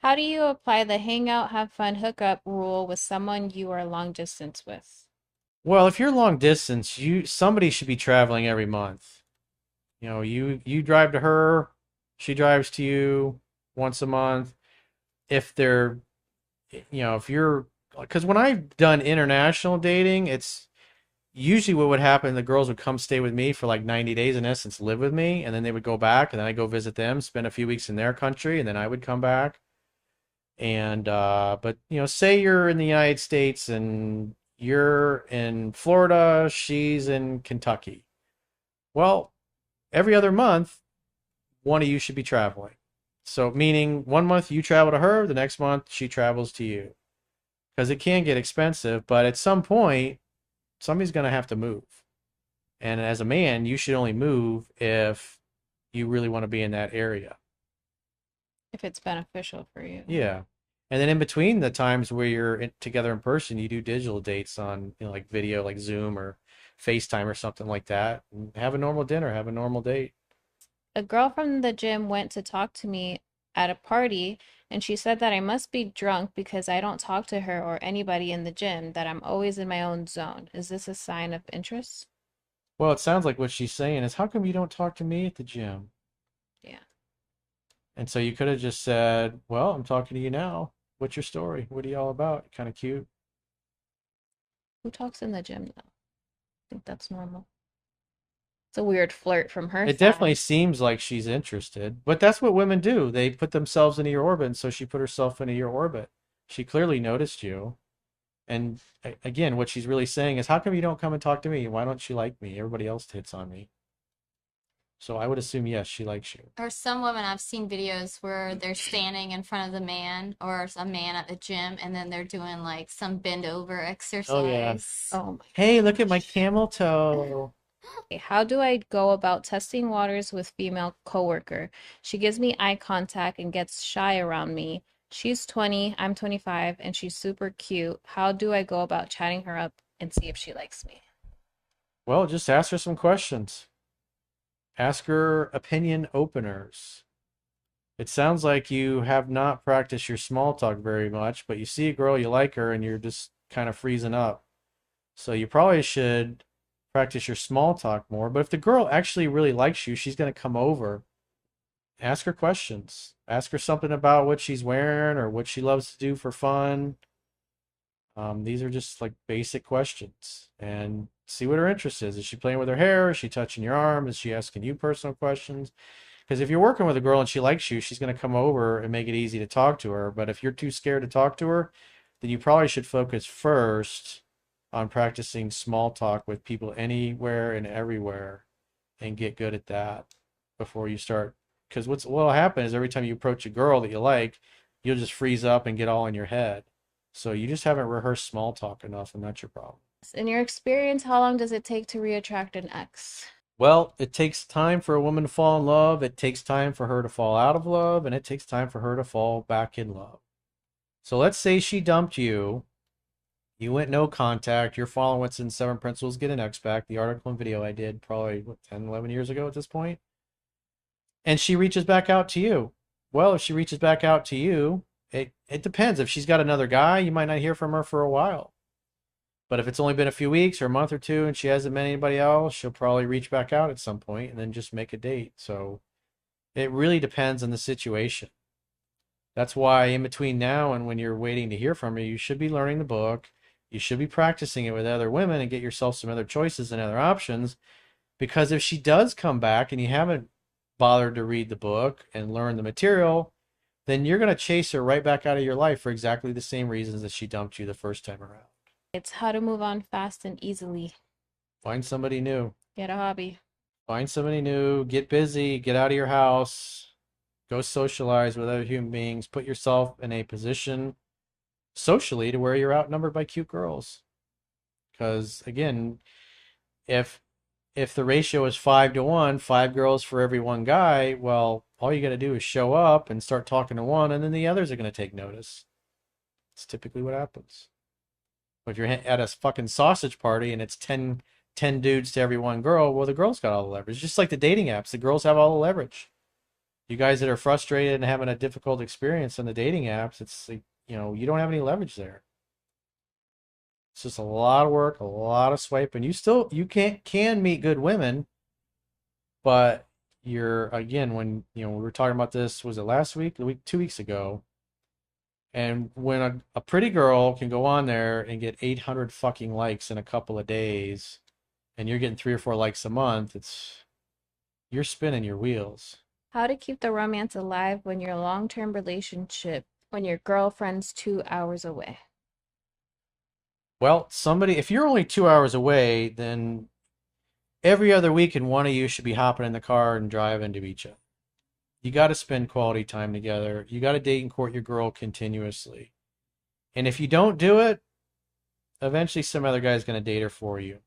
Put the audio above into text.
How do you apply the hang out, have fun, hook up rule with someone you are long distance with? Well, if you're long distance, somebody should be traveling every month. You drive to her, she drives to you once a month. If they're, if you're, because when I've done international dating, it's usually what would happen. The girls would come stay with me for like 90 days in essence, live with me, and then they would go back, and then I go visit them, spend a few weeks in their country, and then I would come back. And but say you're in the United States and you're in Florida, she's in Kentucky. Well, every other month, one of you should be traveling. So meaning one month you travel to her, the next month she travels to you. Because it can get expensive, but at some point, somebody's going to have to move. And as a man, you should only move if you really want to be in that area. If it's beneficial for you. Yeah. And then in between the times where together in person, you do digital dates on, like video, like Zoom or FaceTime or something like that. And have a normal dinner, have a normal date. A girl from the gym went to talk to me at a party, and she said that I must be drunk because I don't talk to her or anybody in the gym, that I'm always in my own zone. Is this a sign of interest? Well, it sounds like what she's saying is, how come you don't talk to me at the gym? Yeah. And so you could have just said, well, I'm talking to you now. What's your story? What are you all about? Kind of cute. Who talks in the gym though? I think that's normal. It's a weird flirt from her It definitely side. seems like she's interested, but that's what women do. They put themselves into your orbit, and so she put herself into your orbit. She clearly noticed you. And again, what she's really saying is, how come you don't come and talk to me? Why don't you like me? Everybody else hits on me. So I would assume, yes, she likes you. Or some women, I've seen videos where they're standing in front of the man or a man at the gym and then they're doing like some bend over Oh, yeah. exercise. Oh my Hey, look at my gosh. camel toe. Okay, how do I go about testing waters with female coworker? She gives me eye contact and gets shy around me. She's 20, I'm 25, and she's super cute. How do I go about chatting her up and see if she likes me? Well, just ask her some questions. Ask her opinion openers. It sounds like you have not practiced your small talk very much, but you see a girl, you like her, and you're just kind of freezing up. So you probably should practice your small talk more. But if the girl actually really likes you, she's going to come over. Ask her questions. Ask her something about what she's wearing or what she loves to do for fun. These are just like basic questions, and see what her interest is. Is she playing with her hair? Is she touching your arm? Is she asking you personal questions? Because if you're working with a girl and she likes you, she's going to come over and make it easy to talk to her. But if you're too scared to talk to her, then you probably should focus first on practicing small talk with people anywhere and everywhere and get good at that before you start. Because what'll happen is every time you approach a girl that you like, you'll just freeze up and get all in your head. So you just haven't rehearsed small talk enough, and that's your problem. In your experience, how long does it take to reattract an ex? Well, it takes time for a woman to fall in love. It takes time for her to fall out of love, and it takes time for her to fall back in love. So let's say she dumped you. You went no contact. You're following what's in Seven Principles Get an Ex Back, the article and video I did probably, 10, 11 years ago at this point. And she reaches back out to you. Well, if she reaches back out to you, it depends. If she's got another guy, you might not hear from her for a while. But if it's only been a few weeks or a month or two and she hasn't met anybody else, she'll probably reach back out at some point and then just make a date. So it really depends on the situation. That's why in between now and when you're waiting to hear from her, you should be learning the book. You should be practicing it with other women and get yourself some other choices and other options. Because if she does come back and you haven't bothered to read the book and learn the material, then you're going to chase her right back out of your life for exactly the same reasons that she dumped you the first time around. It's how to move on fast and easily. Find somebody new. Get a hobby. Find somebody new. Get busy. Get out of your house. Go socialize with other human beings. Put yourself in a position socially to where you're outnumbered by cute girls. Because again, if the ratio is 5 to 1, 5 girls for every one guy, well, all you got to do is show up and start talking to one, and then the others are going to take notice. It's typically what happens. But if you're at a fucking sausage party and it's 10 dudes to every one girl, well, the girls got all the leverage. Just like the dating apps, the girls have all the leverage. You guys that are frustrated and having a difficult experience on the dating apps, it's like, you don't have any leverage there. It's just a lot of work, a lot of swiping. You can meet good women, but you're again when we were talking about this, was it last week, the week 2 weeks ago? And when a pretty girl can go on there and get 800 fucking likes in a couple of days, and you're getting 3 or 4 likes a month, you're spinning your wheels. How to keep the romance alive when your long-term relationship, when your girlfriend's 2 hours away. Well, if you're only 2 hours away, then every other weekend, one of you should be hopping in the car and driving to each other. You got to spend quality time together. You got to date and court your girl continuously. And if you don't do it, eventually some other guy's going to date her for you.